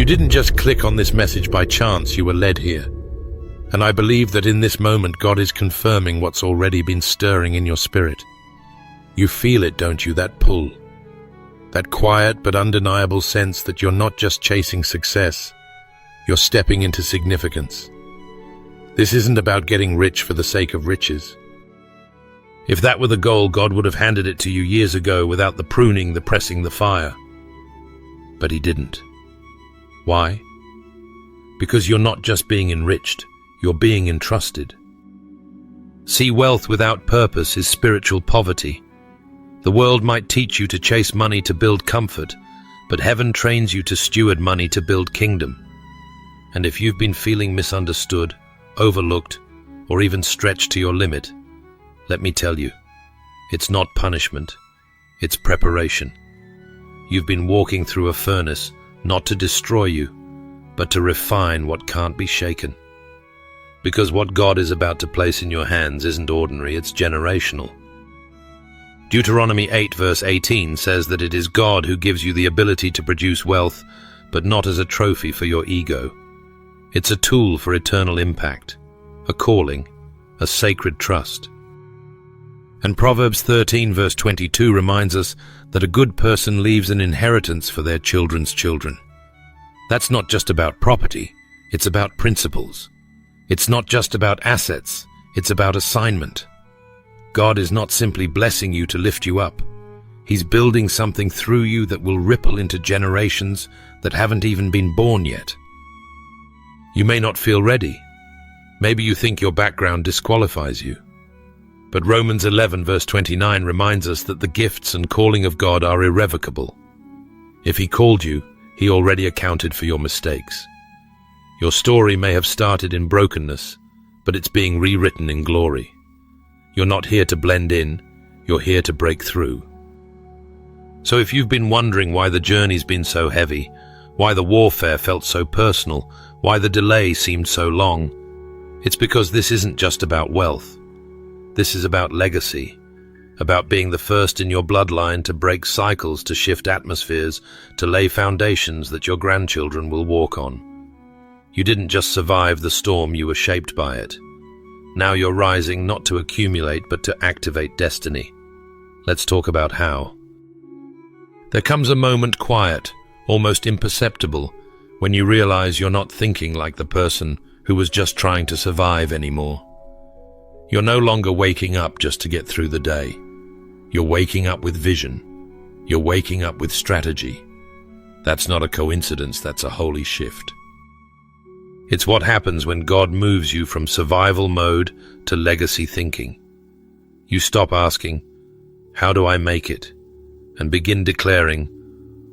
didn't just click on this message by chance, you were led here. And I believe that in this moment, God is confirming what's already been stirring in your spirit. You feel it, don't you, that pull? That quiet but undeniable sense that you're not just chasing success, you're stepping into significance. This isn't about getting rich for the sake of riches. If that were the goal, God would have handed it to you years ago without the pruning, the pressing, the fire. But He didn't. Why? Because you're not just being enriched, you're being entrusted. See, wealth without purpose is spiritual poverty. The world might teach you to chase money to build comfort, but heaven trains you to steward money to build kingdom. And if you've been feeling misunderstood, overlooked, or even stretched to your limit, let me tell you, it's not punishment, it's preparation. You've been walking through a furnace, not to destroy you, but to refine what can't be shaken. Because what God is about to place in your hands isn't ordinary, it's generational. Deuteronomy 8 verse 18 says that it is God who gives you the ability to produce wealth, but not as a trophy for your ego. It's a tool for eternal impact, a calling, a sacred trust. And Proverbs 13 verse 22 reminds us that a good person leaves an inheritance for their children's children. That's not just about property, it's about principles. It's not just about assets, it's about assignment. God is not simply blessing you to lift you up. He's building something through you that will ripple into generations that haven't even been born yet. You may not feel ready. Maybe you think your background disqualifies you. But Romans 11 verse 29 reminds us that the gifts and calling of God are irrevocable. If He called you, He already accounted for your mistakes. Your story may have started in brokenness, but it's being rewritten in glory. You're not here to blend in, you're here to break through. So if you've been wondering why the journey's been so heavy, why the warfare felt so personal, why the delay seemed so long, it's because this isn't just about wealth. This is about legacy, about being the first in your bloodline to break cycles, to shift atmospheres, to lay foundations that your grandchildren will walk on. You didn't just survive the storm, you were shaped by it. Now you're rising not to accumulate, but to activate destiny. Let's talk about how. There comes a moment, quiet, almost imperceptible, when you realize you're not thinking like the person who was just trying to survive anymore. You're no longer waking up just to get through the day. You're waking up with vision. You're waking up with strategy. That's not a coincidence, that's a holy shift. It's what happens when God moves you from survival mode to legacy thinking. You stop asking, "How do I make it?" and begin declaring,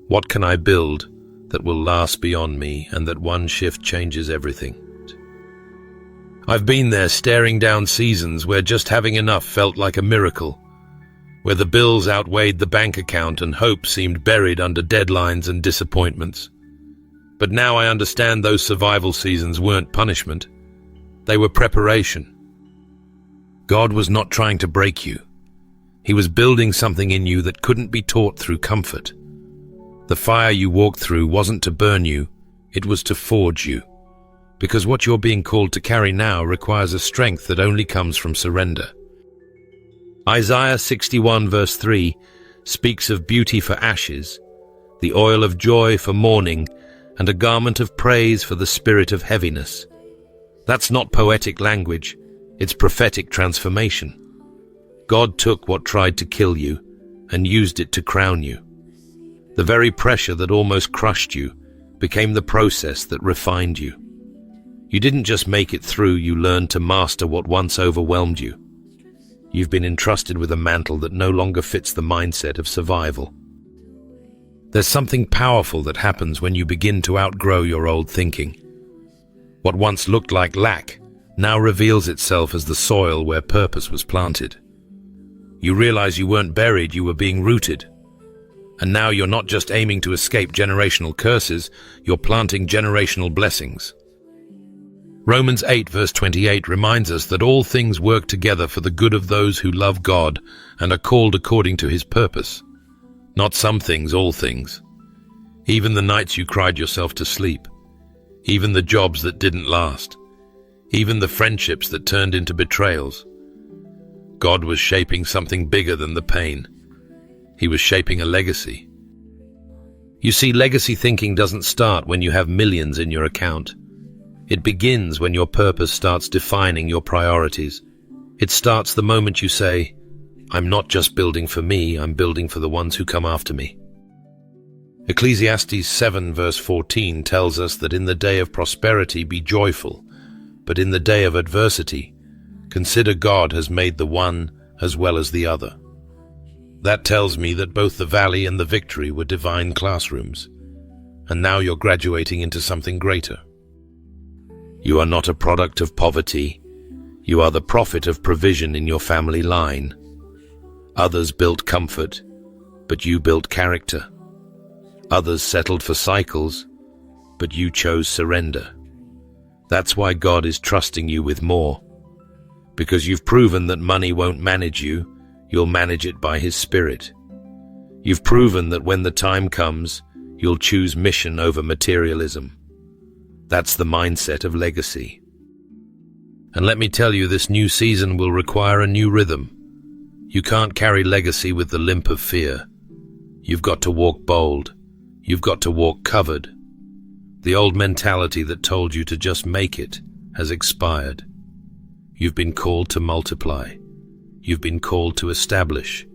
"What can I build that will last beyond me?" And that one shift changes everything. I've been there, staring down seasons where just having enough felt like a miracle, where the bills outweighed the bank account and hope seemed buried under deadlines and disappointments. But now I understand those survival seasons weren't punishment. They were preparation. God was not trying to break you. He was building something in you that couldn't be taught through comfort. The fire you walked through wasn't to burn you, it was to forge you. Because what you're being called to carry now requires a strength that only comes from surrender. Isaiah 61 verse 3 speaks of beauty for ashes, the oil of joy for mourning, and a garment of praise for the spirit of heaviness. That's not poetic language, it's prophetic transformation. God took what tried to kill you and used it to crown you. The very pressure that almost crushed you became the process that refined you. You didn't just make it through, you learned to master what once overwhelmed you. You've been entrusted with a mantle that no longer fits the mindset of survival. There's something powerful that happens when you begin to outgrow your old thinking. What once looked like lack now reveals itself as the soil where purpose was planted. You realize you weren't buried, you were being rooted. And now you're not just aiming to escape generational curses, you're planting generational blessings. Romans 8 verse 28 reminds us that all things work together for the good of those who love God and are called according to His purpose. Not some things, all things. Even the nights you cried yourself to sleep. Even the jobs that didn't last. Even the friendships that turned into betrayals. God was shaping something bigger than the pain. He was shaping a legacy. You see, legacy thinking doesn't start when you have millions in your account. It begins when your purpose starts defining your priorities. It starts the moment you say, I'm not just building for me, I'm building for the ones who come after me. Ecclesiastes 7 verse 14 tells us that in the day of prosperity be joyful, but in the day of adversity, consider God has made the one as well as the other. That tells me that both the valley and the victory were divine classrooms, and now you're graduating into something greater. You are not a product of poverty. You are the prophet of provision in your family line. Others built comfort, but you built character. Others settled for cycles, but you chose surrender. That's why God is trusting you with more. Because you've proven that money won't manage you, you'll manage it by His Spirit. You've proven that when the time comes, you'll choose mission over materialism. That's the mindset of legacy. And let me tell you, this new season will require a new rhythm. You can't carry legacy with the limp of fear. You've got to walk bold. You've got to walk covered. The old mentality that told you to just make it has expired. You've been called to multiply. You've been called to establish.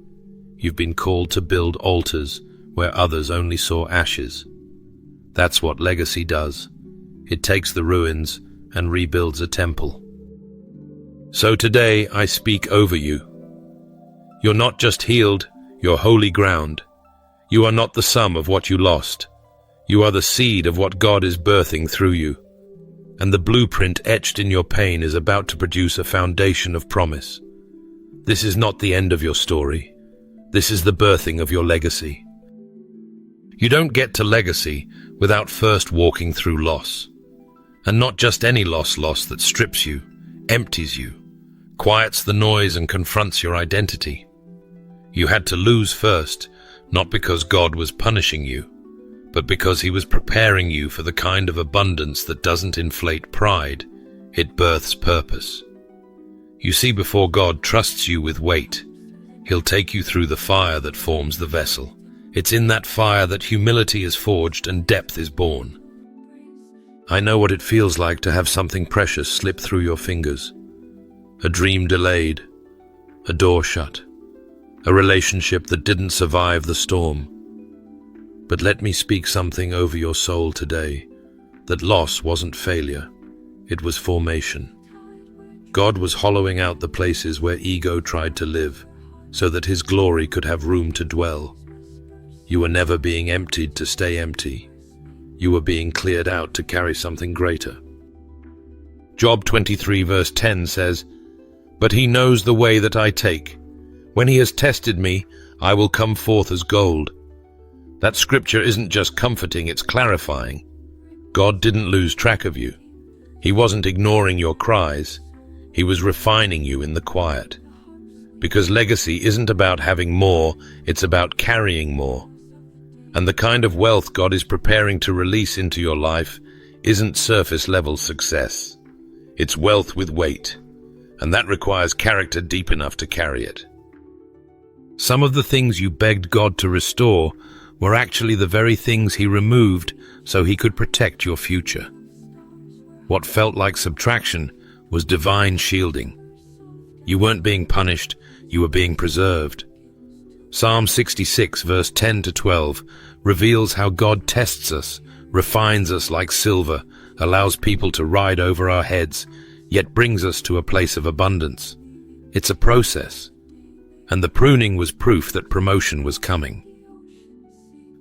You've been called to build altars where others only saw ashes. That's what legacy does. It takes the ruins and rebuilds a temple. So today I speak over you. You're not just healed, you're holy ground. You are not the sum of what you lost. You are the seed of what God is birthing through you. And the blueprint etched in your pain is about to produce a foundation of promise. This is not the end of your story. This is the birthing of your legacy. You don't get to legacy without first walking through loss. And not just any loss that strips you, empties you, quiets the noise and confronts your identity. You had to lose first, not because God was punishing you, but because He was preparing you for the kind of abundance that doesn't inflate pride, it births purpose. You see, before God trusts you with weight, He'll take you through the fire that forms the vessel. It's in that fire that humility is forged and depth is born. I know what it feels like to have something precious slip through your fingers. A dream delayed, a door shut, a relationship that didn't survive the storm. But let me speak something over your soul today, that loss wasn't failure, it was formation. God was hollowing out the places where ego tried to live, so that His glory could have room to dwell. You were never being emptied to stay empty. You were being cleared out to carry something greater. Job 23 verse 10 says, But He knows the way that I take. When He has tested me, I will come forth as gold. That scripture isn't just comforting, it's clarifying. God didn't lose track of you. He wasn't ignoring your cries. He was refining you in the quiet. Because legacy isn't about having more, it's about carrying more. And the kind of wealth God is preparing to release into your life isn't surface-level success. It's wealth with weight, and that requires character deep enough to carry it. Some of the things you begged God to restore were actually the very things He removed so He could protect your future. What felt like subtraction was divine shielding. You weren't being punished, you were being preserved. Psalm 66 verse 10 to 12 reveals how God tests us, refines us like silver, allows people to ride over our heads, yet brings us to a place of abundance. It's a process, and the pruning was proof that promotion was coming.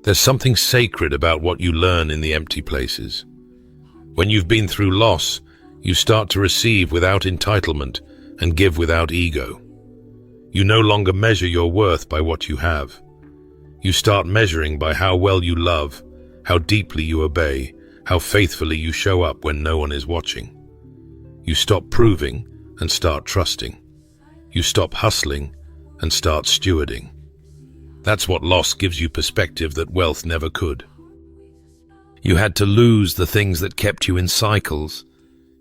There's something sacred about what you learn in the empty places. When you've been through loss, you start to receive without entitlement and give without ego. You no longer measure your worth by what you have. You start measuring by how well you love, how deeply you obey, how faithfully you show up when no one is watching. You stop proving and start trusting. You stop hustling and start stewarding. That's what loss gives you perspective that wealth never could. You had to lose the things that kept you in cycles.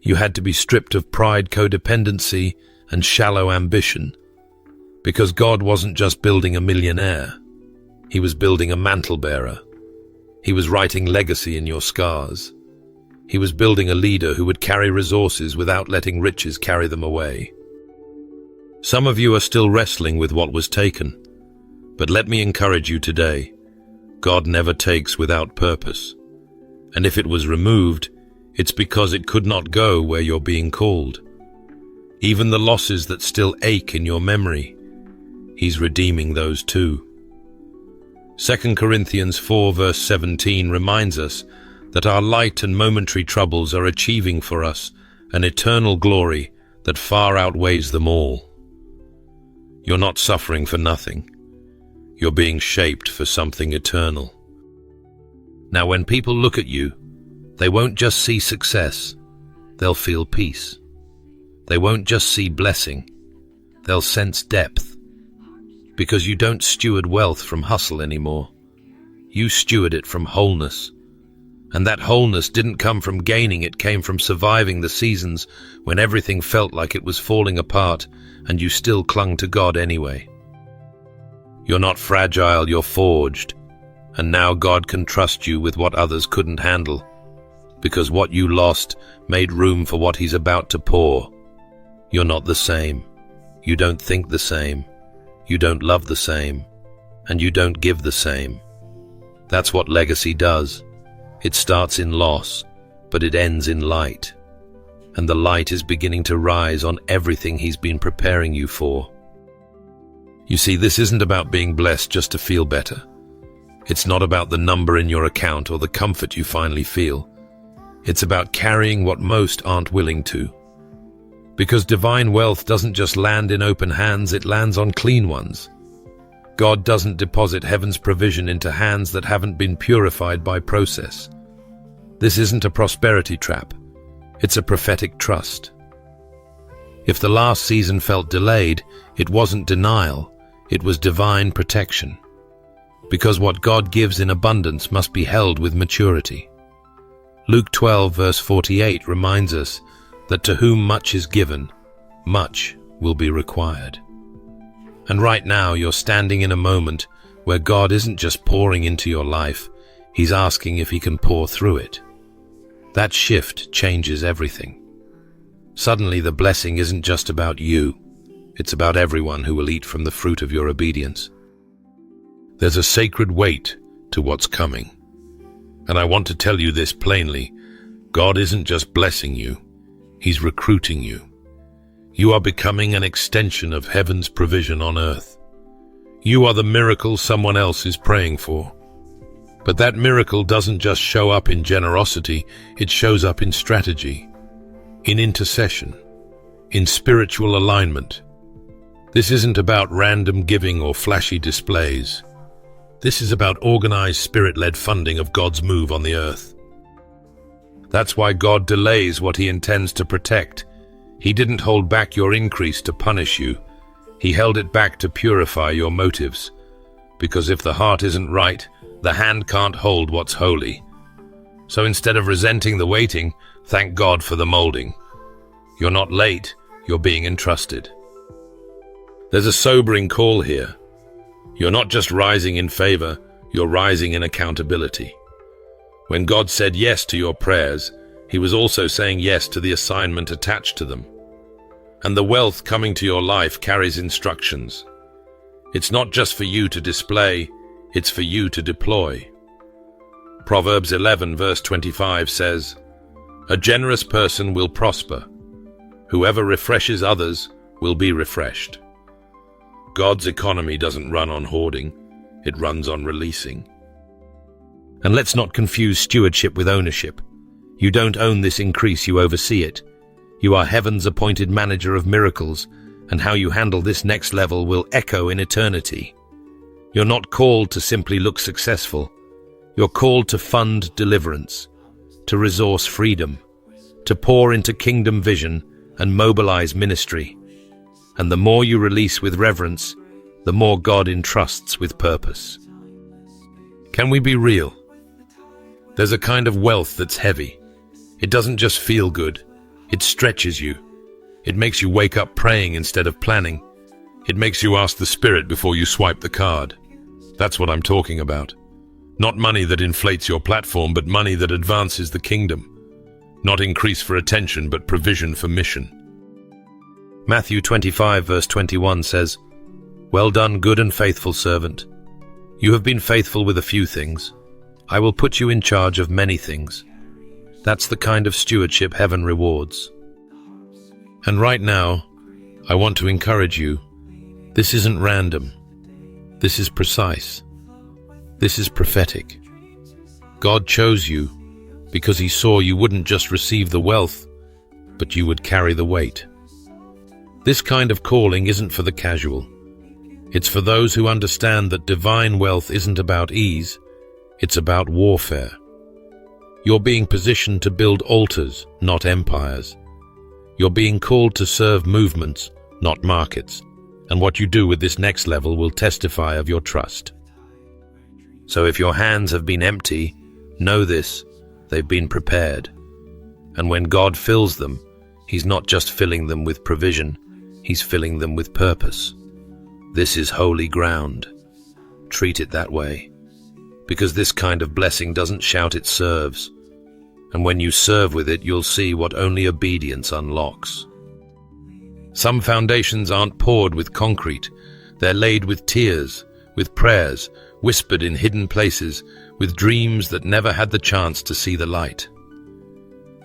You had to be stripped of pride, codependency, and shallow ambition. Because God wasn't just building a millionaire. He was building a mantle-bearer. He was writing legacy in your scars. He was building a leader who would carry resources without letting riches carry them away. Some of you are still wrestling with what was taken. But let me encourage you today. God never takes without purpose. And if it was removed, it's because it could not go where you're being called. Even the losses that still ache in your memory, He's redeeming those too. 2 Corinthians 4 verse 17 reminds us that our light and momentary troubles are achieving for us an eternal glory that far outweighs them all. You're not suffering for nothing. You're being shaped for something eternal. Now, when people look at you, they won't just see success, they'll feel peace. They won't just see blessing, they'll sense depth. Because you don't steward wealth from hustle anymore. You steward it from wholeness. And that wholeness didn't come from gaining, it came from surviving the seasons when everything felt like it was falling apart and you still clung to God anyway. You're not fragile, you're forged. And now God can trust you with what others couldn't handle. Because what you lost made room for what He's about to pour. You're not the same. You don't think the same. You don't love the same. And you don't give the same. That's what legacy does. It starts in loss, but it ends in light. And the light is beginning to rise on everything He's been preparing you for. You see, this isn't about being blessed just to feel better. It's not about the number in your account or the comfort you finally feel. It's about carrying what most aren't willing to. Because divine wealth doesn't just land in open hands, it lands on clean ones. God doesn't deposit heaven's provision into hands that haven't been purified by process. This isn't a prosperity trap. It's a prophetic trust. If the last season felt delayed, it wasn't denial, it was divine protection. Because what God gives in abundance must be held with maturity. Luke 12 verse 48 reminds us that to whom much is given, much will be required. And right now you're standing in a moment where God isn't just pouring into your life, He's asking if He can pour through it. That shift changes everything. Suddenly the blessing isn't just about you, it's about everyone who will eat from the fruit of your obedience. There's a sacred weight to what's coming. And I want to tell you this plainly. God isn't just blessing you, He's recruiting you. You are becoming an extension of heaven's provision on earth. You are the miracle someone else is praying for. But that miracle doesn't just show up in generosity, it shows up in strategy, in intercession, in spiritual alignment. This isn't about random giving or flashy displays. This is about organized, spirit-led funding of God's move on the earth. That's why God delays what He intends to protect. He didn't hold back your increase to punish you. He held it back to purify your motives. Because if the heart isn't right, the hand can't hold what's holy. So instead of resenting the waiting, thank God for the molding. You're not late, you're being entrusted. There's a sobering call here. You're not just rising in favor, you're rising in accountability. When God said yes to your prayers, He was also saying yes to the assignment attached to them. And the wealth coming to your life carries instructions. It's not just for you to display, it's for you to deploy. Proverbs 11 verse 25 says, "A generous person will prosper. Whoever refreshes others will be refreshed." God's economy doesn't run on hoarding, it runs on releasing. And let's not confuse stewardship with ownership. You don't own this increase, you oversee it. You are heaven's appointed manager of miracles, and how you handle this next level will echo in eternity. You're not called to simply look successful. You're called to fund deliverance, to resource freedom, to pour into kingdom vision and mobilize ministry. And the more you release with reverence, the more God entrusts with purpose. Can we be real? There's a kind of wealth that's heavy. It doesn't just feel good. It stretches you. It makes you wake up praying instead of planning. It makes you ask the Spirit before you swipe the card. That's what I'm talking about. Not money that inflates your platform, but money that advances the kingdom. Not increase for attention, but provision for mission. Matthew 25 verse 21 says, "Well done, good and faithful servant. You have been faithful with a few things. I will put you in charge of many things." That's the kind of stewardship heaven rewards. And right now, I want to encourage you. This isn't random. This is precise. This is prophetic. God chose you because he saw you wouldn't just receive the wealth, but you would carry the weight. This kind of calling isn't for the casual. It's for those who understand that divine wealth isn't about ease, it's about warfare. You're being positioned to build altars, not empires. You're being called to serve movements, not markets. And what you do with this next level will testify of your trust. So if your hands have been empty, know this, they've been prepared. And when God fills them, he's not just filling them with provision, he's filling them with purpose. This is holy ground. Treat it that way. Because this kind of blessing doesn't shout, it serves. And when you serve with it, you'll see what only obedience unlocks. Some foundations aren't poured with concrete. They're laid with tears, with prayers, whispered in hidden places, with dreams that never had the chance to see the light.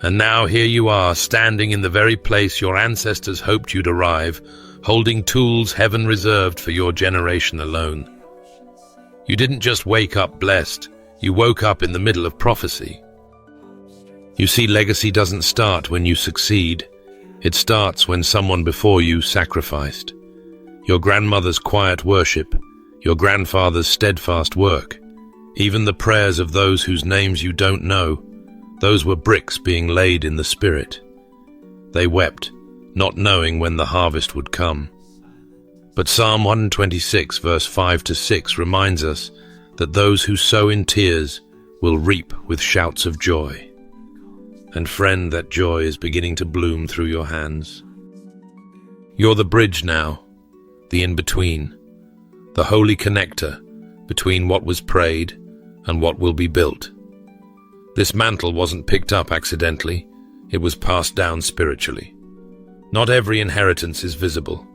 And now here you are, standing in the very place your ancestors hoped you'd arrive, holding tools heaven reserved for your generation alone. You didn't just wake up blessed, you woke up in the middle of prophecy. You see, legacy doesn't start when you succeed. It starts when someone before you sacrificed. Your grandmother's quiet worship, your grandfather's steadfast work, even the prayers of those whose names you don't know, those were bricks being laid in the Spirit. They wept, not knowing when the harvest would come. But Psalm 126 verse 5-6 reminds us that those who sow in tears will reap with shouts of joy. And friend, that joy is beginning to bloom through your hands. You're the bridge now, the in-between, the holy connector between what was prayed and what will be built. This mantle wasn't picked up accidentally, it was passed down spiritually. Not every inheritance is visible.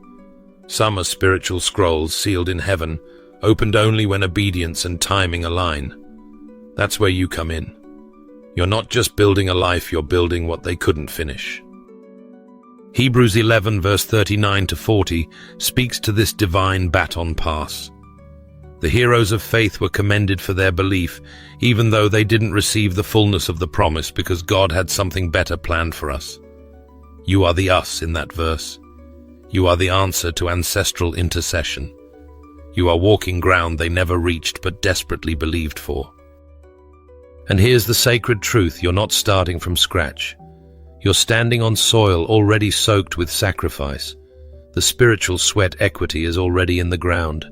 Some are spiritual scrolls sealed in heaven, opened only when obedience and timing align. That's where you come in. You're not just building a life, you're building what they couldn't finish. Hebrews 11 verse 39-40 speaks to this divine baton pass. The heroes of faith were commended for their belief, even though they didn't receive the fullness of the promise because God had something better planned for us. You are the us in that verse. You are the answer to ancestral intercession. You are walking ground they never reached but desperately believed for. And here's the sacred truth, you're not starting from scratch. You're standing on soil already soaked with sacrifice. The spiritual sweat equity is already in the ground.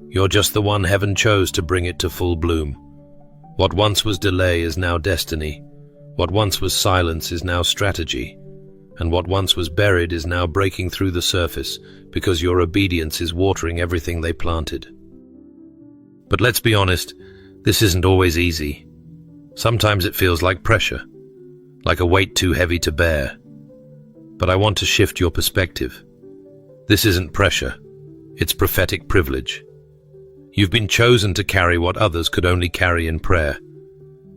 You're just the one heaven chose to bring it to full bloom. What once was delay is now destiny. What once was silence is now strategy. And what once was buried is now breaking through the surface because your obedience is watering everything they planted. But let's be honest, this isn't always easy. Sometimes it feels like pressure, like a weight too heavy to bear. But I want to shift your perspective. This isn't pressure, it's prophetic privilege. You've been chosen to carry what others could only carry in prayer,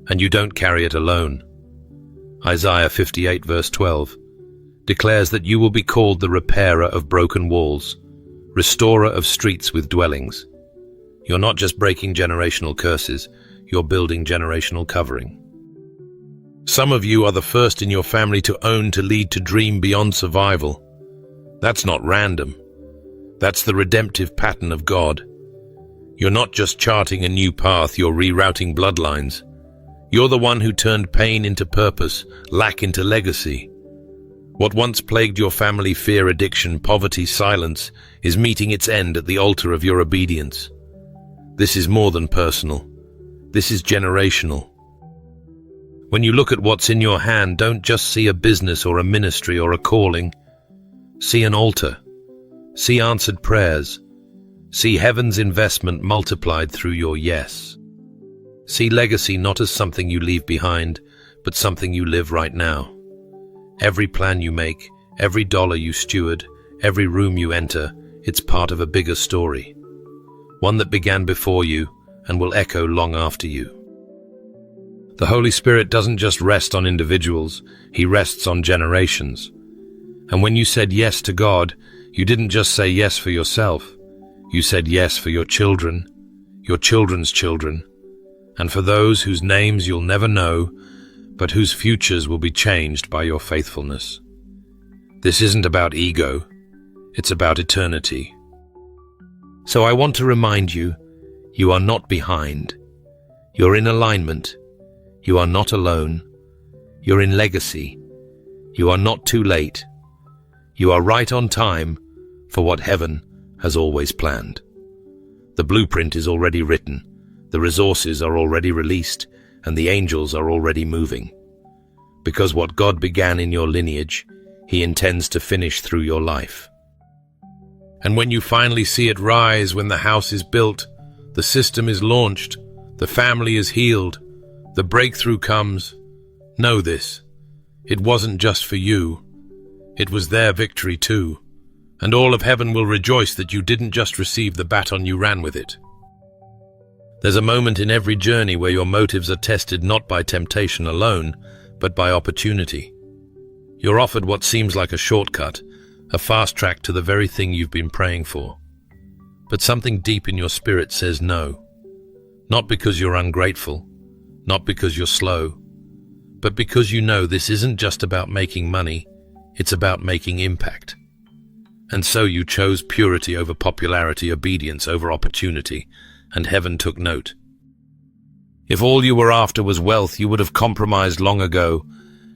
and you don't carry it alone. Isaiah 58 verse 12 declares that you will be called the repairer of broken walls, restorer of streets with dwellings. You're not just breaking generational curses, you're building generational covering. Some of you are the first in your family to own, to lead, to dream beyond survival. That's not random. That's the redemptive pattern of God. You're not just charting a new path, you're rerouting bloodlines. You're the one who turned pain into purpose, lack into legacy. What once plagued your family, fear, addiction, poverty, silence, is meeting its end at the altar of your obedience. This is more than personal. This is generational. When you look at what's in your hand, don't just see a business or a ministry or a calling. See an altar. See answered prayers. See heaven's investment multiplied through your yes. See legacy not as something you leave behind, but something you live right now. Every plan you make, every dollar you steward, every room you enter, it's part of a bigger story. One that began before you and will echo long after you. The Holy Spirit doesn't just rest on individuals, He rests on generations. And when you said yes to God, you didn't just say yes for yourself. You said yes for your children, your children's children, and for those whose names you'll never know, but whose futures will be changed by your faithfulness. This isn't about ego, it's about eternity. So I want to remind you, you are not behind. You're in alignment. You are not alone. You're in legacy. You are not too late. You are right on time for what heaven has always planned. The blueprint is already written, the resources are already released, and the angels are already moving. Because what God began in your lineage, He intends to finish through your life. And when you finally see it rise, when the house is built, the system is launched, the family is healed, the breakthrough comes, know this: it wasn't just for you, it was their victory too. And all of heaven will rejoice that you didn't just receive the baton, you ran with it. There's a moment in every journey where your motives are tested not by temptation alone, but by opportunity. You're offered what seems like a shortcut, a fast track to the very thing you've been praying for. But something deep in your spirit says no. Not because you're ungrateful, not because you're slow, but because you know this isn't just about making money, it's about making impact. And so you chose purity over popularity, obedience over opportunity, and heaven took note. If all you were after was wealth, you would have compromised long ago.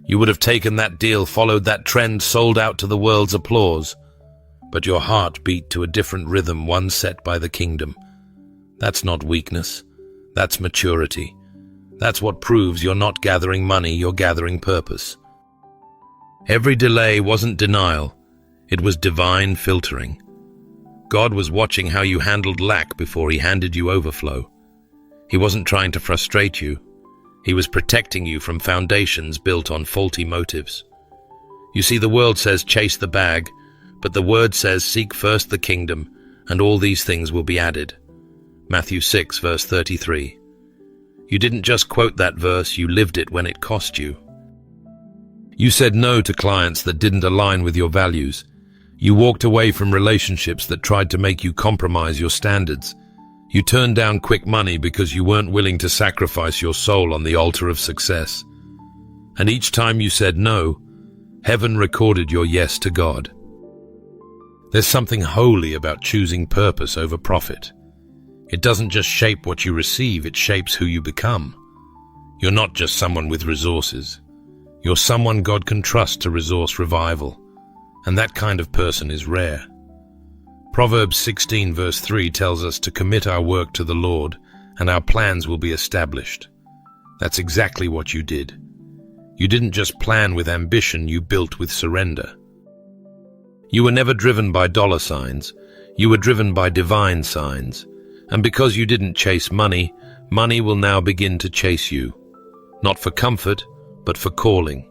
You would have taken that deal, followed that trend, sold out to the world's applause. But your heart beat to a different rhythm, one set by the kingdom. That's not weakness. That's maturity. That's what proves you're not gathering money, you're gathering purpose. Every delay wasn't denial. It was divine filtering. God was watching how you handled lack before He handed you overflow. He wasn't trying to frustrate you. He was protecting you from foundations built on faulty motives. You see, the world says chase the bag, but the word says seek first the kingdom, and all these things will be added. Matthew 6, verse 33. You didn't just quote that verse, you lived it when it cost you. You said no to clients that didn't align with your values. You walked away from relationships that tried to make you compromise your standards. You turned down quick money because you weren't willing to sacrifice your soul on the altar of success. And each time you said no, heaven recorded your yes to God. There's something holy about choosing purpose over profit. It doesn't just shape what you receive, it shapes who you become. You're not just someone with resources. You're someone God can trust to resource revival. And that kind of person is rare. Proverbs 16 verse 3 tells us to commit our work to the Lord, and our plans will be established. That's exactly what you did. You didn't just plan with ambition, you built with surrender. You were never driven by dollar signs, you were driven by divine signs. And because you didn't chase money, money will now begin to chase you. Not for comfort, but for calling.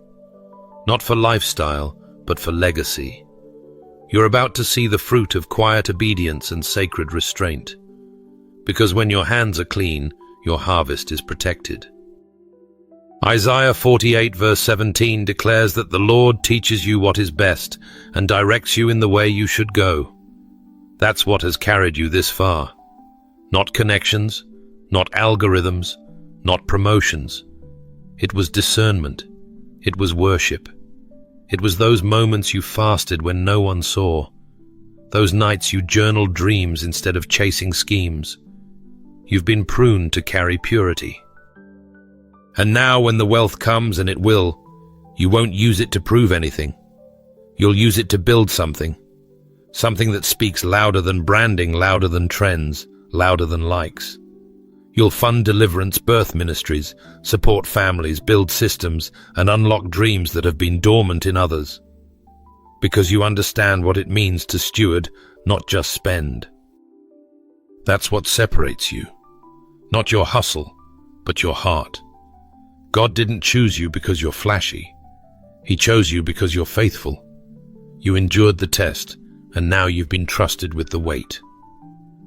Not for lifestyle, but for legacy. You're about to see the fruit of quiet obedience and sacred restraint. Because when your hands are clean, your harvest is protected. Isaiah 48 verse 17 declares that the Lord teaches you what is best and directs you in the way you should go. That's what has carried you this far. Not connections, not algorithms, not promotions. It was discernment. It was worship. It was those moments you fasted when no one saw. Those nights you journaled dreams instead of chasing schemes. You've been pruned to carry purity. And now when the wealth comes, and it will, you won't use it to prove anything. You'll use it to build something. Something that speaks louder than branding, louder than trends, louder than likes. You'll fund deliverance, birth ministries, support families, build systems, and unlock dreams that have been dormant in others. Because you understand what it means to steward, not just spend. That's what separates you. Not your hustle, but your heart. God didn't choose you because you're flashy. He chose you because you're faithful. You endured the test, and now you've been trusted with the weight.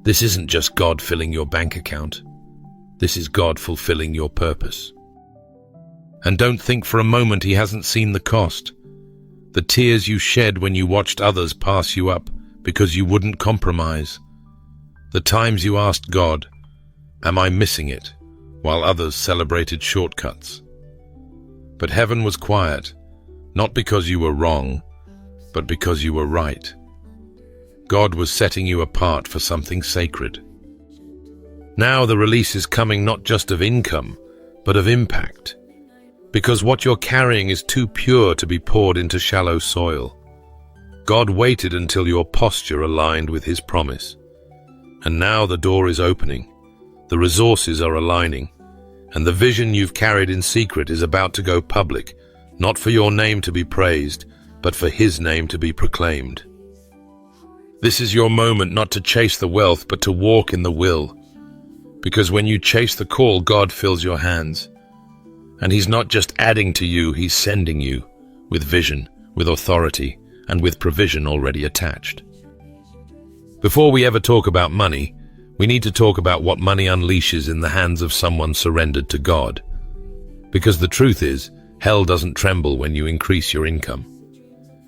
This isn't just God filling your bank account. This is God fulfilling your purpose. And don't think for a moment He hasn't seen the cost. The tears you shed when you watched others pass you up because you wouldn't compromise. The times you asked God, "Am I missing it?" while others celebrated shortcuts. But heaven was quiet, not because you were wrong, but because you were right. God was setting you apart for something sacred. Now the release is coming not just of income, but of impact. Because what you're carrying is too pure to be poured into shallow soil. God waited until your posture aligned with His promise. And now the door is opening. The resources are aligning. And the vision you've carried in secret is about to go public, not for your name to be praised, but for His name to be proclaimed. This is your moment not to chase the wealth, but to walk in the will. Because when you chase the call, God fills your hands. And He's not just adding to you, He's sending you with vision, with authority, and with provision already attached. Before we ever talk about money, we need to talk about what money unleashes in the hands of someone surrendered to God. Because the truth is, hell doesn't tremble when you increase your income.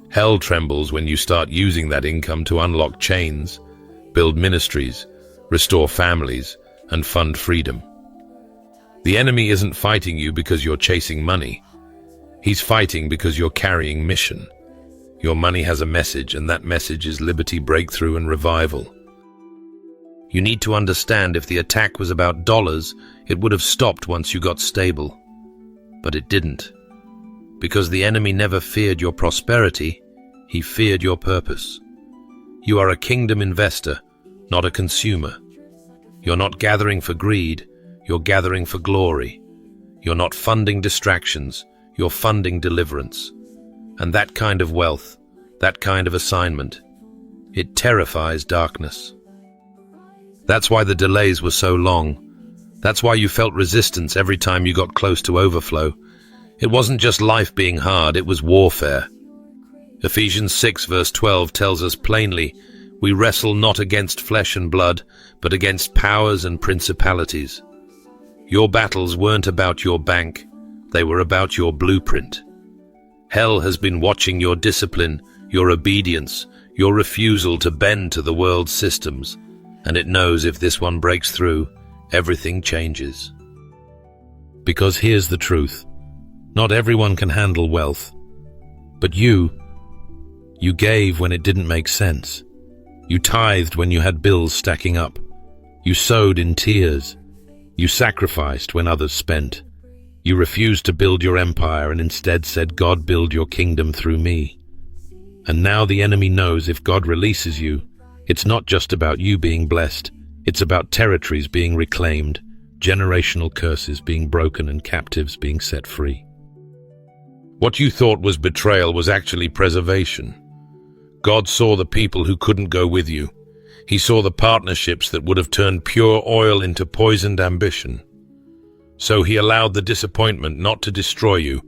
Hell trembles when you start using that income to unlock chains, build ministries, restore families, and fund freedom. The enemy isn't fighting you because you're chasing money. He's fighting because you're carrying mission. Your money has a message, and that message is liberty, breakthrough, and revival. You need to understand if the attack was about dollars, it would have stopped once you got stable. But it didn't. Because the enemy never feared your prosperity, he feared your purpose. You are a kingdom investor, not a consumer. You're not gathering for greed, you're gathering for glory. You're not funding distractions, you're funding deliverance. And that kind of wealth, that kind of assignment, it terrifies darkness. That's why the delays were so long. That's why you felt resistance every time you got close to overflow. It wasn't just life being hard, it was warfare. Ephesians 6 verse 12 tells us plainly, we wrestle not against flesh and blood, but against powers and principalities. Your battles weren't about your bank, they were about your blueprint. Hell has been watching your discipline, your obedience, your refusal to bend to the world's systems, and it knows if this one breaks through, everything changes. Because here's the truth. Not everyone can handle wealth. But you gave when it didn't make sense. You tithed when you had bills stacking up. You sowed in tears. You sacrificed when others spent. You refused to build your empire and instead said, God, build your kingdom through me. And now the enemy knows if God releases you, it's not just about you being blessed, it's about territories being reclaimed, generational curses being broken, and captives being set free. What you thought was betrayal was actually preservation. God saw the people who couldn't go with you. He saw the partnerships that would have turned pure oil into poisoned ambition. So he allowed the disappointment not to destroy you,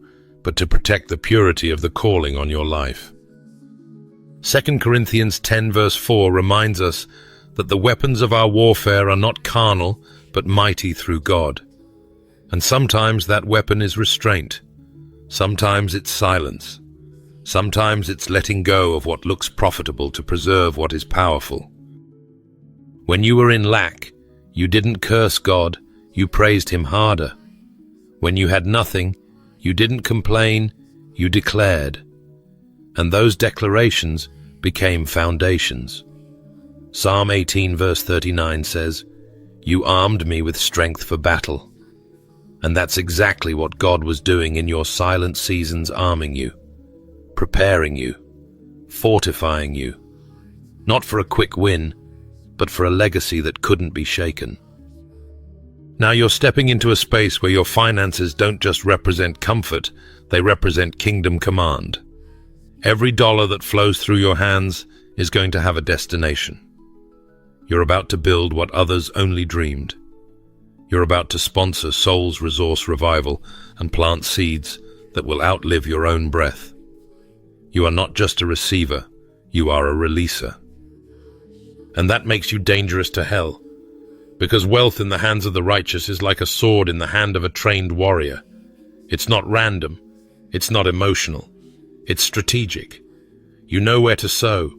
but to protect the purity of the calling on your life. 2 Corinthians 10 verse 4 reminds us that the weapons of our warfare are not carnal, but mighty through God. And sometimes that weapon is restraint. Sometimes it's silence. Sometimes it's letting go of what looks profitable to preserve what is powerful. When you were in lack, you didn't curse God, you praised Him harder. When you had nothing, you didn't complain, you declared. And those declarations became foundations. Psalm 18 verse 39 says, You armed me with strength for battle. And that's exactly what God was doing in your silent seasons, arming you, preparing you, fortifying you, not for a quick win, but for a legacy that couldn't be shaken. Now you're stepping into a space where your finances don't just represent comfort, they represent kingdom command. Every dollar that flows through your hands is going to have a destination. You're about to build what others only dreamed. You're about to sponsor Soul's Resource Revival and plant seeds that will outlive your own breath. You are not just a receiver, you are a releaser. And that makes you dangerous to hell, because wealth in the hands of the righteous is like a sword in the hand of a trained warrior. It's not random, it's not emotional, it's strategic. You know where to sow,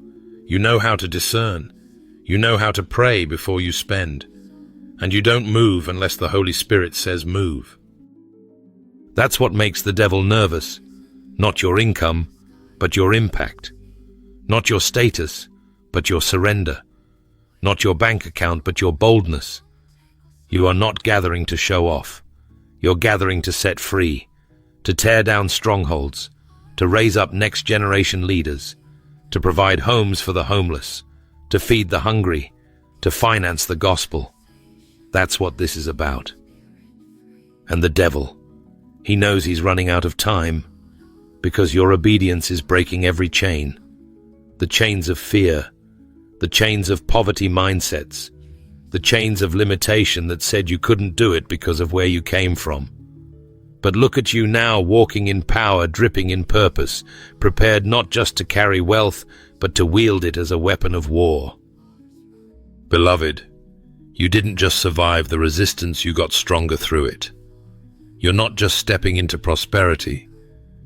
you know how to discern, you know how to pray before you spend, and you don't move unless the Holy Spirit says move. That's what makes the devil nervous, not your income, but your impact, not your status, but your surrender, not your bank account, but your boldness. You are not gathering to show off. You're gathering to set free, to tear down strongholds, to raise up next-generation leaders, to provide homes for the homeless, to feed the hungry, to finance the gospel. That's what this is about. And the devil, he knows he's running out of time, because your obedience is breaking every chain, the chains of fear, the chains of poverty mindsets, the chains of limitation that said you couldn't do it because of where you came from. But look at you now, walking in power, dripping in purpose, prepared not just to carry wealth, but to wield it as a weapon of war. Beloved, you didn't just survive the resistance, you got stronger through it. You're not just stepping into prosperity,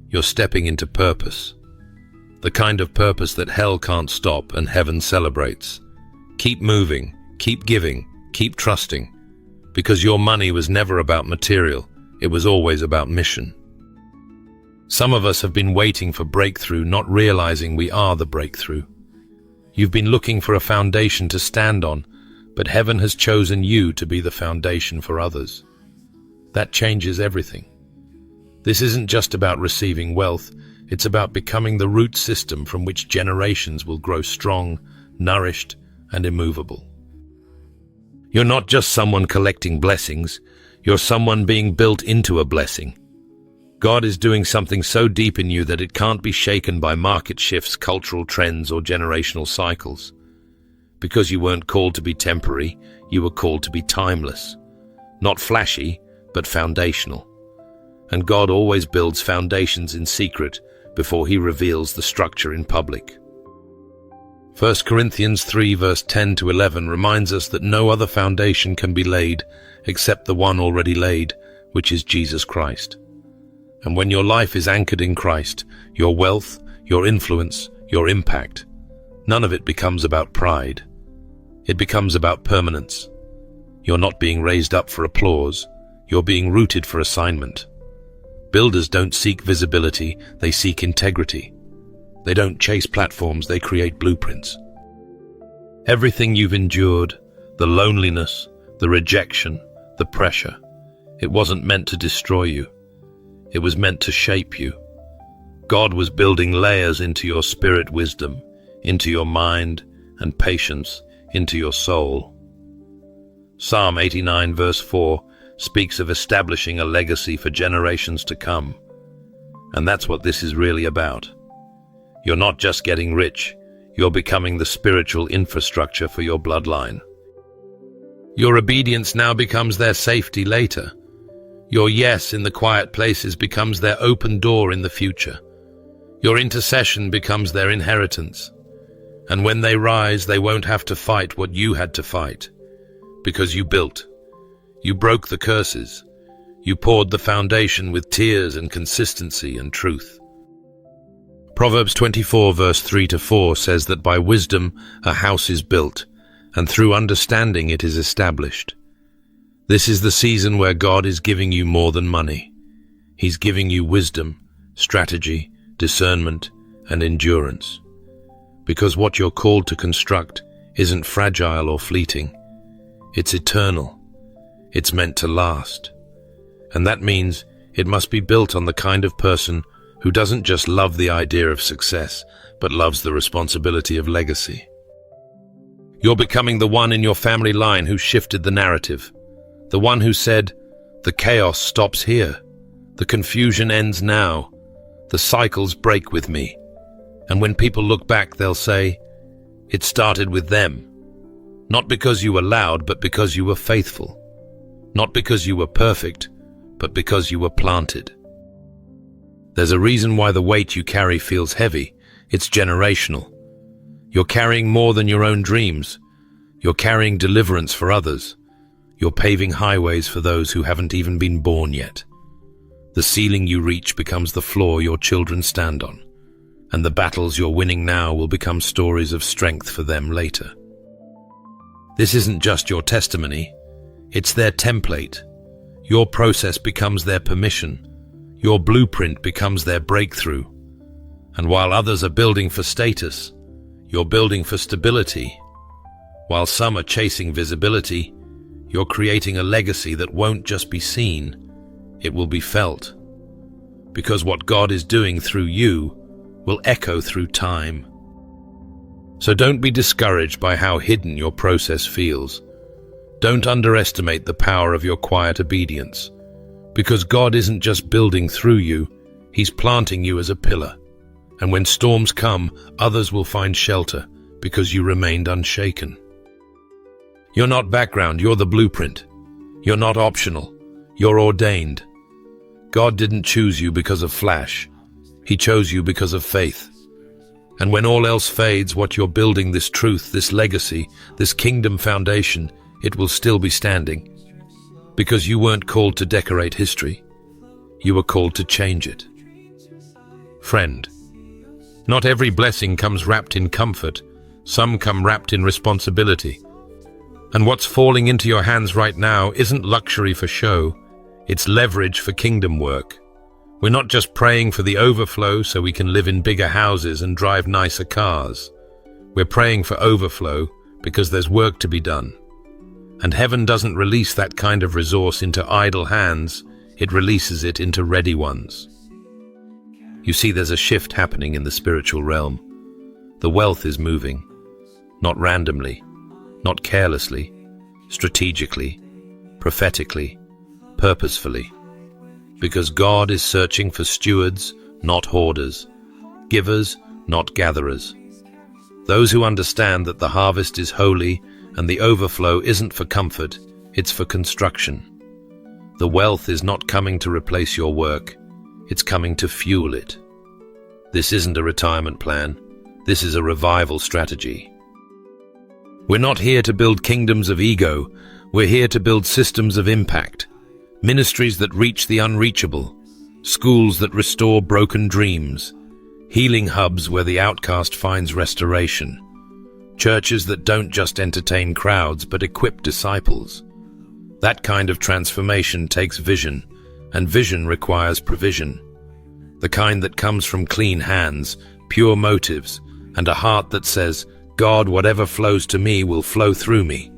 you're stepping into purpose. The kind of purpose that hell can't stop and heaven celebrates. Keep moving, keep giving, keep trusting, because your money was never about material, it was always about mission. Some of us have been waiting for breakthrough, not realizing we are the breakthrough. You've been looking for a foundation to stand on, but heaven has chosen you to be the foundation for others. That changes everything. This isn't just about receiving wealth, it's about becoming the root system from which generations will grow strong, nourished, and immovable. You're not just someone collecting blessings, you're someone being built into a blessing. God is doing something so deep in you that it can't be shaken by market shifts, cultural trends, or generational cycles. Because you weren't called to be temporary, you were called to be timeless. Not flashy, but foundational. And God always builds foundations in secret before he reveals the structure in public. 1 Corinthians 3 verse 10 to 11 reminds us that no other foundation can be laid except the one already laid, which is Jesus Christ. And when your life is anchored in Christ, your wealth, your influence, your impact, none of it becomes about pride. It becomes about permanence. You're not being raised up for applause, you're being rooted for assignment. Builders don't seek visibility, they seek integrity. They don't chase platforms, they create blueprints. Everything you've endured, the loneliness, the rejection, the pressure, it wasn't meant to destroy you. It was meant to shape you. God was building layers into your spirit wisdom, into your mind and patience, into your soul. Psalm 89 verse 4 speaks of establishing a legacy for generations to come. And that's what this is really about. You're not just getting rich, you're becoming the spiritual infrastructure for your bloodline. Your obedience now becomes their safety later. Your yes in the quiet places becomes their open door in the future. Your intercession becomes their inheritance. And when they rise, they won't have to fight what you had to fight. Because you built. You broke the curses. You poured the foundation with tears and consistency and truth. Proverbs 24 verse 3 to 4 says that by wisdom a house is built, and through understanding it is established. This is the season where God is giving you more than money. He's giving you wisdom, strategy, discernment, and endurance. Because what you're called to construct isn't fragile or fleeting. It's eternal. It's meant to last. And that means it must be built on the kind of person who doesn't just love the idea of success, but loves the responsibility of legacy. You're becoming the one in your family line who shifted the narrative. The one who said, "The chaos stops here. The confusion ends now. The cycles break with me." And when people look back, they'll say, "It started with them." Not because you were loud, but because you were faithful. Not because you were perfect, but because you were planted. There's a reason why the weight you carry feels heavy. It's generational. You're carrying more than your own dreams. You're carrying deliverance for others. You're paving highways for those who haven't even been born yet. The ceiling you reach becomes the floor your children stand on, and the battles you're winning now will become stories of strength for them later. This isn't just your testimony, it's their template. Your process becomes their permission. Your blueprint becomes their breakthrough. And while others are building for status, you're building for stability. While some are chasing visibility, you're creating a legacy that won't just be seen, it will be felt. Because what God is doing through you will echo through time. So don't be discouraged by how hidden your process feels. Don't underestimate the power of your quiet obedience. Because God isn't just building through you, He's planting you as a pillar. And when storms come, others will find shelter because you remained unshaken. You're not background, you're the blueprint. You're not optional, you're ordained. God didn't choose you because of flash. He chose you because of faith. And when all else fades, what you're building, this truth, this legacy, this kingdom foundation, it will still be standing. Because you weren't called to decorate history. You were called to change it. Friend, not every blessing comes wrapped in comfort. Some come wrapped in responsibility. And what's falling into your hands right now isn't luxury for show. It's leverage for kingdom work. We're not just praying for the overflow so we can live in bigger houses and drive nicer cars. We're praying for overflow because there's work to be done. And heaven doesn't release that kind of resource into idle hands, it releases it into ready ones. You see, there's a shift happening in the spiritual realm. The wealth is moving, not randomly, not carelessly, strategically, prophetically, purposefully. Because God is searching for stewards, not hoarders, givers, not gatherers. Those who understand that the harvest is holy and the overflow isn't for comfort, it's for construction. The wealth is not coming to replace your work, it's coming to fuel it. This isn't a retirement plan, this is a revival strategy. We're not here to build kingdoms of ego, we're here to build systems of impact. Ministries that reach the unreachable, schools that restore broken dreams, healing hubs where the outcast finds restoration, churches that don't just entertain crowds but equip disciples. That kind of transformation takes vision, and vision requires provision. The kind that comes from clean hands, pure motives, and a heart that says, "God, whatever flows to me will flow through me."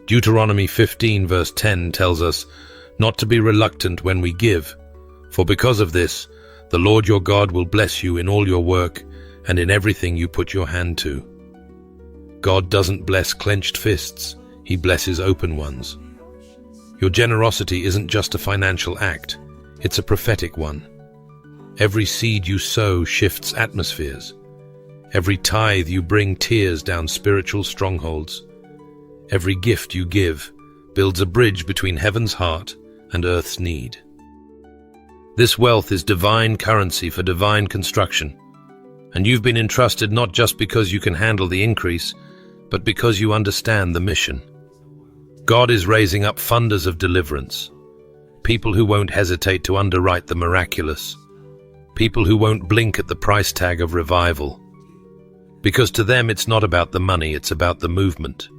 Deuteronomy 15 verse 10 tells us not to be reluctant when we give, for because of this, the Lord your God will bless you in all your work and in everything you put your hand to. God doesn't bless clenched fists, He blesses open ones. Your generosity isn't just a financial act, it's a prophetic one. Every seed you sow shifts atmospheres. Every tithe you bring tears down spiritual strongholds. Every gift you give builds a bridge between heaven's heart and earth's need. This wealth is divine currency for divine construction, and you've been entrusted not just because you can handle the increase, but because you understand the mission. God is raising up funders of deliverance, people who won't hesitate to underwrite the miraculous, people who won't blink at the price tag of revival. Because to them it's not about the money, it's about the movement.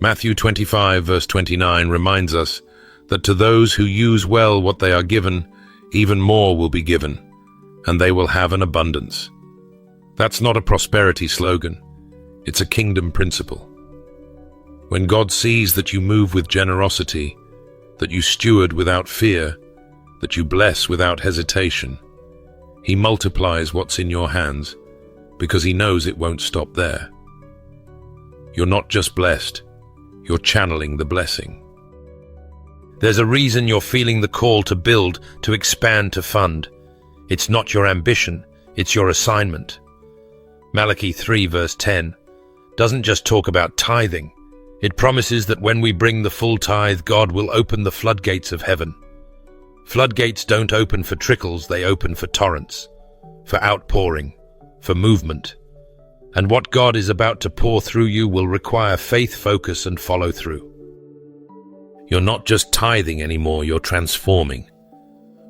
Matthew 25 verse 29 reminds us that to those who use well what they are given, even more will be given, and they will have an abundance. That's not a prosperity slogan, it's a kingdom principle. When God sees that you move with generosity, that you steward without fear, that you bless without hesitation, He multiplies what's in your hands because He knows it won't stop there. You're not just blessed, You're channeling the blessing. There's a reason you're feeling the call to build, to expand, to fund. It's not your ambition, it's your assignment. Malachi 3 verse 10 doesn't just talk about tithing. It promises that when we bring the full tithe, God will open the floodgates of heaven. Floodgates don't open for trickles, they open for torrents, for outpouring, for movement. And what God is about to pour through you will require faith, focus, and follow through. You're not just tithing anymore, you're transforming.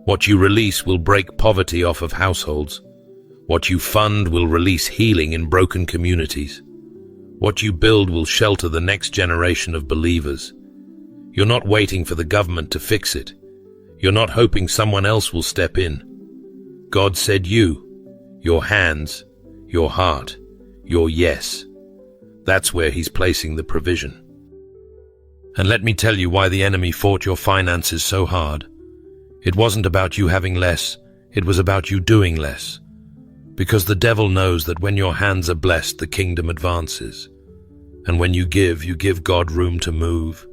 What you release will break poverty off of households. What you fund will release healing in broken communities. What you build will shelter the next generation of believers. You're not waiting for the government to fix it. You're not hoping someone else will step in. God said you, your hands, your heart, your yes. That's where He's placing the provision. And let me tell you why the enemy fought your finances so hard. It wasn't about you having less, it was about you doing less. Because the devil knows that when your hands are blessed, the kingdom advances. And when you give God room to move.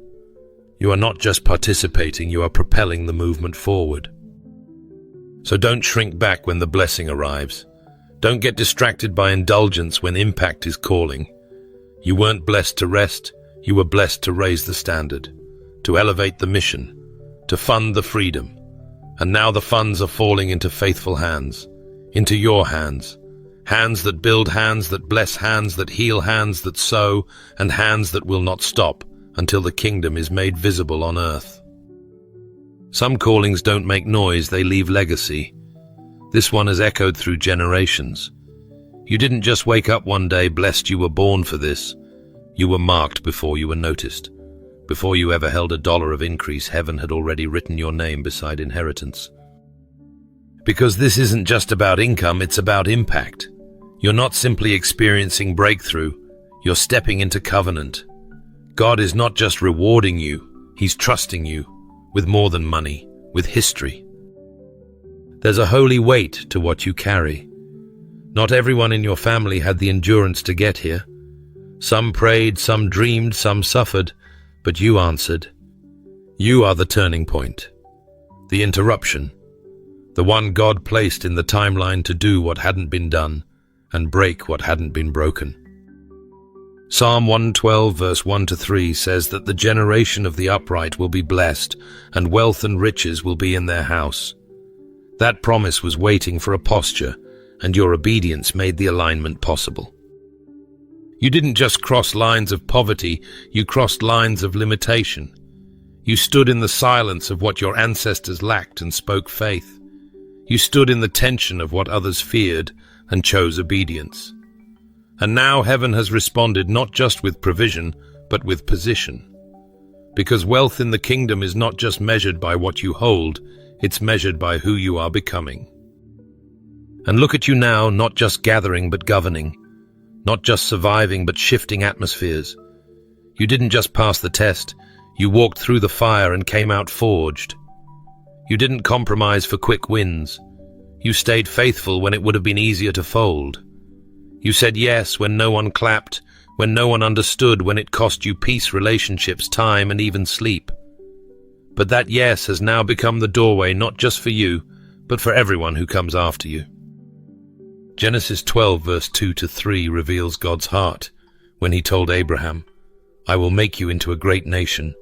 You are not just participating, you are propelling the movement forward. So don't shrink back when the blessing arrives. Don't get distracted by indulgence when impact is calling. You weren't blessed to rest, you were blessed to raise the standard, to elevate the mission, to fund the freedom. And now the funds are falling into faithful hands, into your hands. Hands that build, hands that bless, hands that heal, hands that sow, and hands that will not stop until the kingdom is made visible on earth. Some callings don't make noise, they leave legacy. This one has echoed through generations. You didn't just wake up one day blessed you were born for this. You were marked before you were noticed. Before you ever held $1 of increase, heaven had already written your name beside inheritance. Because this isn't just about income, it's about impact. You're not simply experiencing breakthrough, you're stepping into covenant. God is not just rewarding you, He's trusting you with more than money, with history. There's a holy weight to what you carry. Not everyone in your family had the endurance to get here. Some prayed, some dreamed, some suffered, but you answered. You are the turning point, the interruption, the one God placed in the timeline to do what hadn't been done and break what hadn't been broken. Psalm 112 verse 1-3 says that the generation of the upright will be blessed and wealth and riches will be in their house. That promise was waiting for a posture, and your obedience made the alignment possible. You didn't just cross lines of poverty, you crossed lines of limitation. You stood in the silence of what your ancestors lacked and spoke faith. You stood in the tension of what others feared and chose obedience. And now heaven has responded not just with provision, but with position. Because wealth in the kingdom is not just measured by what you hold, it's measured by who you are becoming. And look at you now, not just gathering but governing. Not just surviving, but shifting atmospheres. You didn't just pass the test, you walked through the fire and came out forged. You didn't compromise for quick wins. You stayed faithful when it would have been easier to fold. You said yes when no one clapped, when no one understood, when it cost you peace, relationships, time, and even sleep. But that yes has now become the doorway not just for you, but for everyone who comes after you. Genesis 12 verse 2-3 reveals God's heart when He told Abraham, I will make you into a great nation,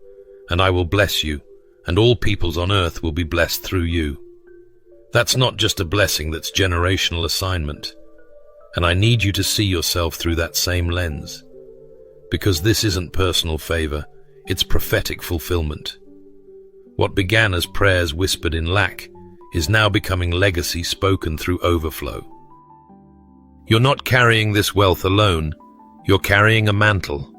and I will bless you, and all peoples on earth will be blessed through you. That's not just a blessing, that's generational assignment. And I need you to see yourself through that same lens. Because this isn't personal favor, it's prophetic fulfillment. What began as prayers whispered in lack is now becoming legacy spoken through overflow. You're not carrying this wealth alone, you're carrying a mantle,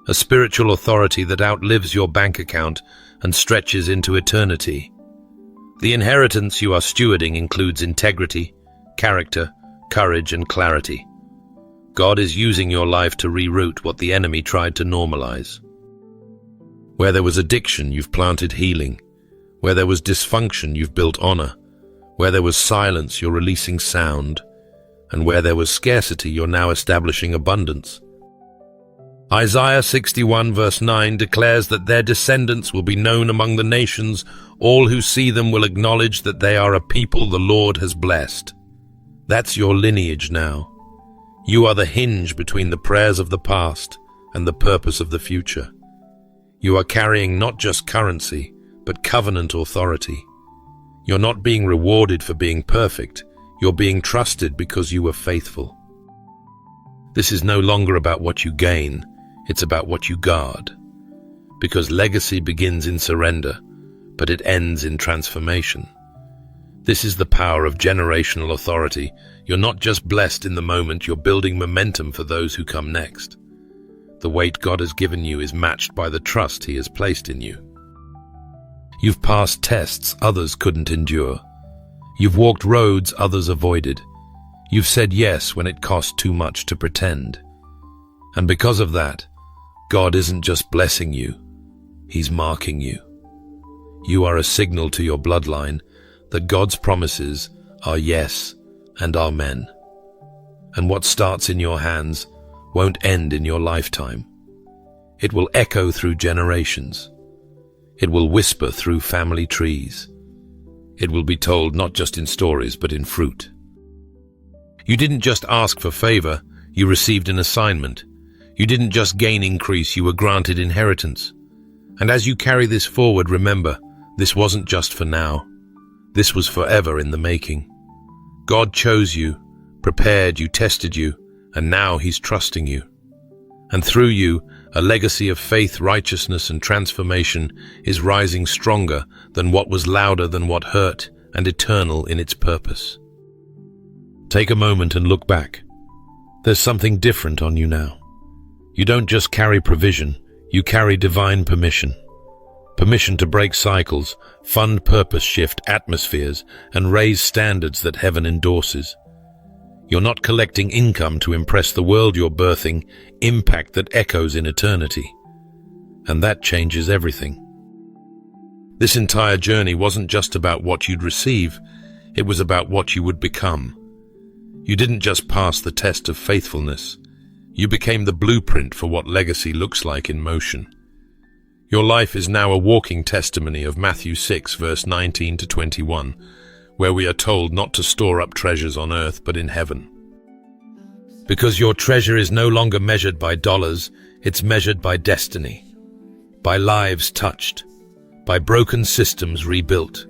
a spiritual authority that outlives your bank account and stretches into eternity. The inheritance you are stewarding includes integrity, character, courage, and clarity. God is using your life to reroute what the enemy tried to normalize. Where there was addiction, you've planted healing. Where there was dysfunction, you've built honor. Where there was silence, you're releasing sound. And where there was scarcity, you're now establishing abundance. Isaiah 61 verse 9 declares that their descendants will be known among the nations. All who see them will acknowledge that they are a people the Lord has blessed. That's your lineage now. You are the hinge between the prayers of the past and the purpose of the future. You are carrying not just currency, but covenant authority. You're not being rewarded for being perfect. You're being trusted because you were faithful. This is no longer about what you gain. It's about what you guard. Because legacy begins in surrender, but it ends in transformation. This is the power of generational authority. You're not just blessed in the moment, you're building momentum for those who come next. The weight God has given you is matched by the trust He has placed in you. You've passed tests others couldn't endure. You've walked roads others avoided. You've said yes when it cost too much to pretend. And because of that, God isn't just blessing you, He's marking you. You are a signal to your bloodline that God's promises are yes and amen. And what starts in your hands won't end in your lifetime. It will echo through generations. It will whisper through family trees. It will be told not just in stories, but in fruit. You didn't just ask for favor, you received an assignment. You didn't just gain increase, you were granted inheritance. And as you carry this forward, remember, this wasn't just for now. This was forever in the making. God chose you, prepared you, tested you, and now He's trusting you. And through you, a legacy of faith, righteousness, and transformation is rising stronger than what was, louder than what hurt, and eternal in its purpose. Take a moment and look back. There's something different on you now. You don't just carry provision, you carry divine permission. Permission to break cycles, fund purpose shift atmospheres, and raise standards that heaven endorses. You're not collecting income to impress the world you're birthing, impact that echoes in eternity. And that changes everything. This entire journey wasn't just about what you'd receive, it was about what you would become. You didn't just pass the test of faithfulness, you became the blueprint for what legacy looks like in motion. Your life is now a walking testimony of Matthew 6, verse 19 to 21, where we are told not to store up treasures on earth but in heaven. Because your treasure is no longer measured by dollars, it's measured by destiny, by lives touched, by broken systems rebuilt,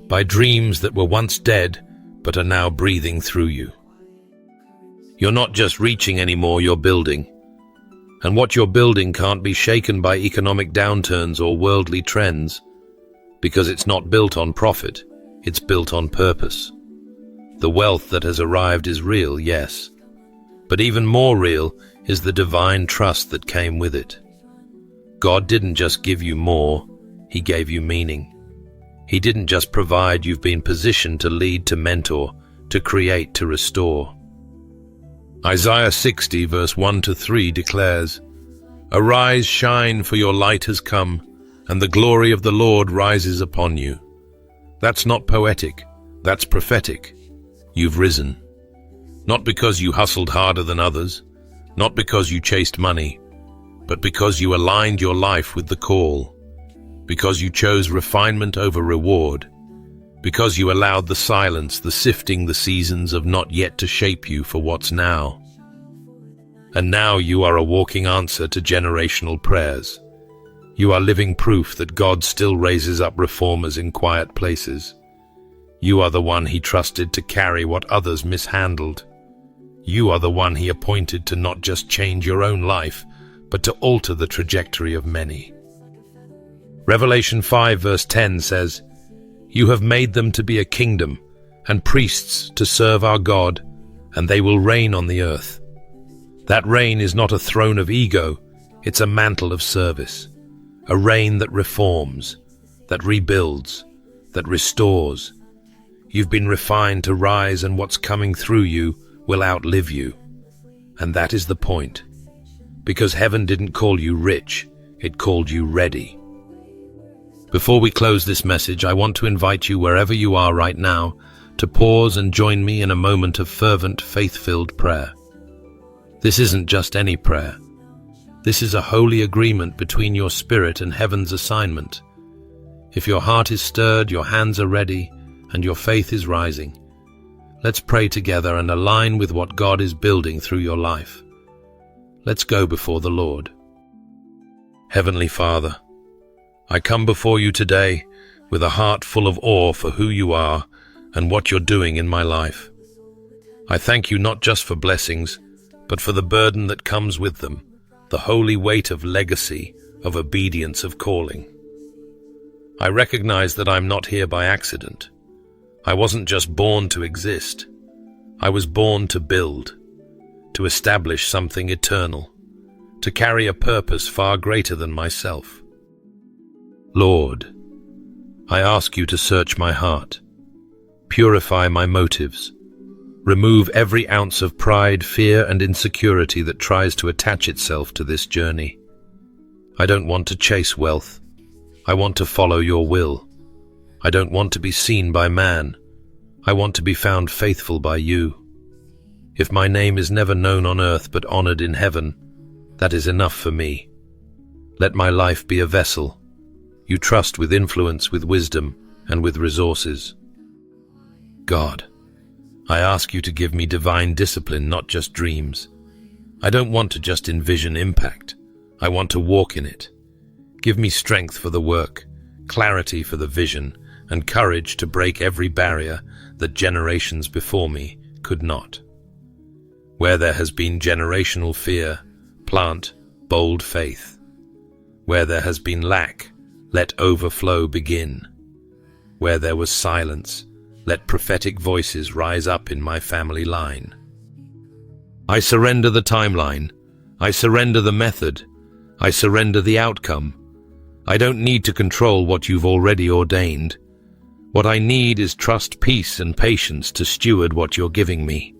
by dreams that were once dead but are now breathing through you. You're not just reaching anymore, you're building. And what you're building can't be shaken by economic downturns or worldly trends, because it's not built on profit, it's built on purpose. The wealth that has arrived is real, yes, but even more real is the divine trust that came with it. God didn't just give you more, He gave you meaning. He didn't just provide, you've been positioned to lead, to mentor, to create, to restore. Isaiah 60 verse 1 to 3 declares, "Arise, shine, for your light has come, and the glory of the Lord rises upon you." That's not poetic, that's prophetic. You've risen. Not because you hustled harder than others, not because you chased money, but because you aligned your life with the call, because you chose refinement over reward, because you allowed the silence, the sifting, the seasons of not yet to shape you for what's now. And now you are a walking answer to generational prayers. You are living proof that God still raises up reformers in quiet places. You are the one He trusted to carry what others mishandled. You are the one He appointed to not just change your own life, but to alter the trajectory of many. Revelation 5 verse 10 says, "You have made them to be a kingdom and priests to serve our God, and they will reign on the earth." That reign is not a throne of ego, it's a mantle of service. A reign that reforms, that rebuilds, that restores. You've been refined to rise, and what's coming through you will outlive you. And that is the point. Because heaven didn't call you rich, it called you ready. Before we close this message, I want to invite you, wherever you are right now, to pause and join me in a moment of fervent, faith-filled prayer. This isn't just any prayer. This is a holy agreement between your spirit and heaven's assignment. If your heart is stirred, your hands are ready, and your faith is rising, let's pray together and align with what God is building through your life. Let's go before the Lord. Heavenly Father, I come before you today with a heart full of awe for who you are and what you're doing in my life. I thank you not just for blessings, but for the burden that comes with them, the holy weight of legacy, of obedience, of calling. I recognize that I'm not here by accident. I wasn't just born to exist. I was born to build, to establish something eternal, to carry a purpose far greater than myself. Lord, I ask you to search my heart, purify my motives, remove every ounce of pride, fear, and insecurity that tries to attach itself to this journey. I don't want to chase wealth. I want to follow your will. I don't want to be seen by man. I want to be found faithful by you. If my name is never known on earth but honored in heaven, that is enough for me. Let my life be a vessel you trust with influence, with wisdom, and with resources. God, I ask you to give me divine discipline, not just dreams. I don't want to just envision impact. I want to walk in it. Give me strength for the work, clarity for the vision, and courage to break every barrier that generations before me could not. Where there has been generational fear, plant bold faith. Where there has been lack, let overflow begin. Where there was silence, let prophetic voices rise up in my family line. I surrender the timeline. I surrender the method. I surrender the outcome. I don't need to control what you've already ordained. What I need is trust, peace, and patience to steward what you're giving me.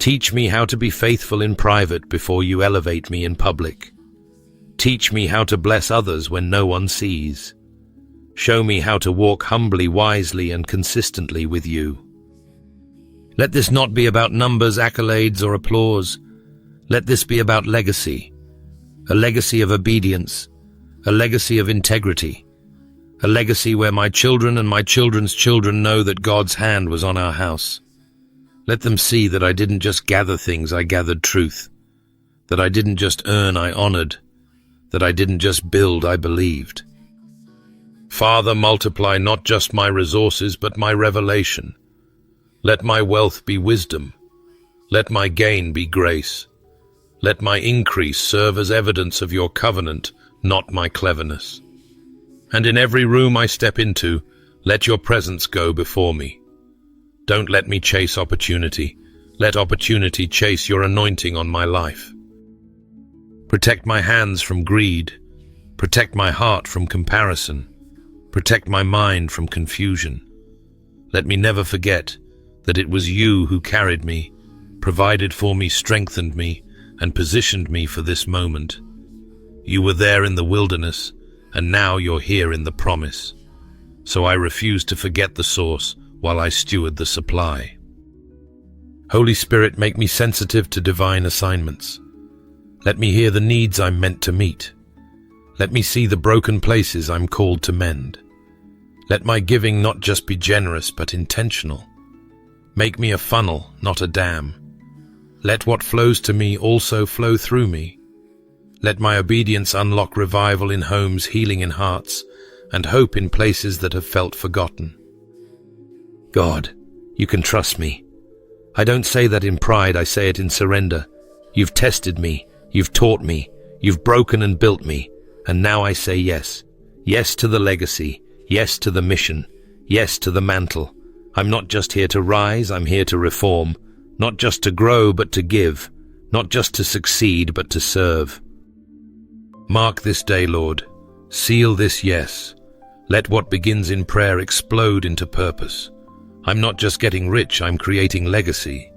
Teach me how to be faithful in private before you elevate me in public. Teach me how to bless others when no one sees. Show me how to walk humbly, wisely, and consistently with you. Let this not be about numbers, accolades, or applause. Let this be about legacy. A legacy of obedience. A legacy of integrity. A legacy where my children and my children's children know that God's hand was on our house. Let them see that I didn't just gather things, I gathered truth. That I didn't just earn, I honored. That I didn't just build, I believed. Father, multiply not just my resources, but my revelation. Let my wealth be wisdom. Let my gain be grace. Let my increase serve as evidence of your covenant, not my cleverness. And in every room I step into, let your presence go before me. Don't let me chase opportunity. Let opportunity chase your anointing on my life. Protect my hands from greed. Protect my heart from comparison. Protect my mind from confusion. Let me never forget that it was you who carried me, provided for me, strengthened me, and positioned me for this moment. You were there in the wilderness, and now you're here in the promise. So I refuse to forget the source while I steward the supply. Holy Spirit, make me sensitive to divine assignments. Let me hear the needs I'm meant to meet. Let me see the broken places I'm called to mend. Let my giving not just be generous, but intentional. Make me a funnel, not a dam. Let what flows to me also flow through me. Let my obedience unlock revival in homes, healing in hearts, and hope in places that have felt forgotten. God, you can trust me. I don't say that in pride, I say it in surrender. You've tested me, you've taught me, you've broken and built me, and now I say yes. Yes to the legacy, yes to the mission, yes to the mantle. I'm not just here to rise, I'm here to reform. Not just to grow, but to give. Not just to succeed, but to serve. Mark this day, Lord. Seal this yes. Let what begins in prayer explode into purpose. I'm not just getting rich, I'm creating legacy.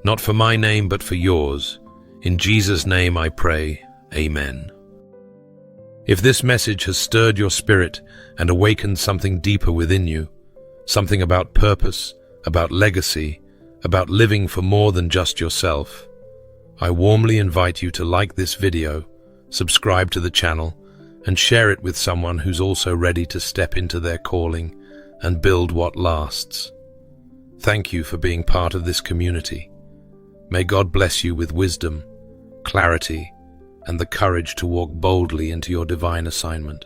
Not for my name, but for yours. In Jesus' name I pray. Amen. If this message has stirred your spirit and awakened something deeper within you, something about purpose, about legacy, about living for more than just yourself, I warmly invite you to like this video, subscribe to the channel, and share it with someone who's also ready to step into their calling and build what lasts. Thank you for being part of this community. May God bless you with wisdom, clarity, and the courage to walk boldly into your divine assignment.